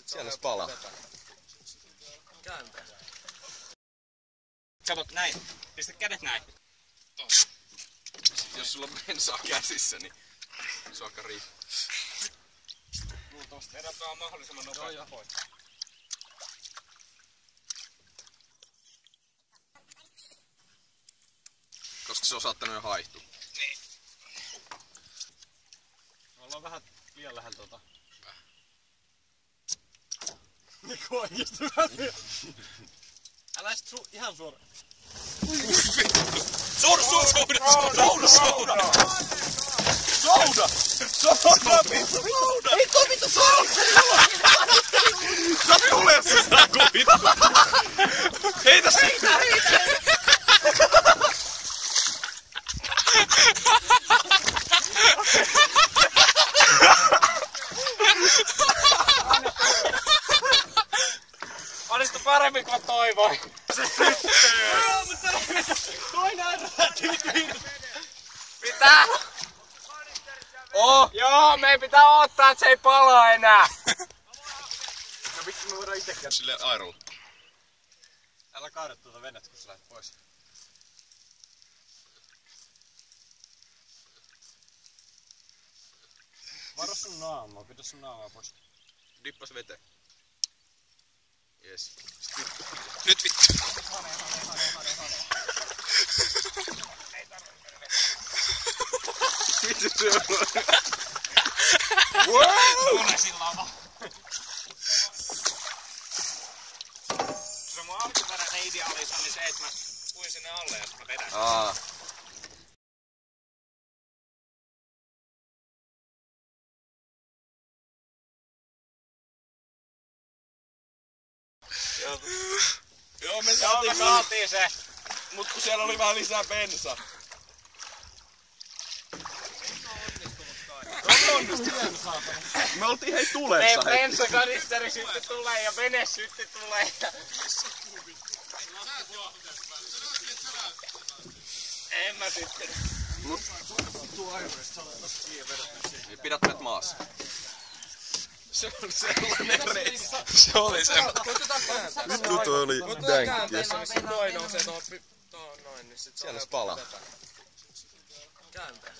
Siellä se palaa. Kääntää. Kato näin. Pistä kädet näin. Jos sulla on bensaa käsissä, niin se on aika riippuu. Luultavasti edetaan mahdollisimman nopeasti pois. Koska se on saattanut jo haihtua. Niin. Me ollaan vähän liian lähellä tota. Niinku oikeesti vähän. Älä sit ihan suora. Souda! Ei toi vittu souda! Sä tulee sitä vittu! Heitä siitä! Olisiko paremmin kuin toivoin? Toinen räti Mitä? Joo, meidän pitää odottaa, että se ei pala enää. No vittu me voidaan itekään. Silleen airolla. Älä kaada tuota venettä kun sä lähdet pois. Varo sun naamaa, pidä sun naamaa pois. Dippas veteen. Jes. Nyt vittu. Mitä se on? Wow! Tule sillä on. Se on mun alkuperäinen idea oli se, että mä puin sinne alle ja mä vedän. Joo, me Saatiin se. Mut kun siellä oli vähän lisää bensaa. Me oltiin hei tulessa. Bensakanisteri sitten tulee ja vene sitten tulee. En mä sitten. Niin pidät meidät maassa. Se oli sellainen reissu. Se oli semmoinen. Vittu toi oli dänkkiä. Toi nousee tuohon noin, niin sit Siellä se palaa. Kääntää.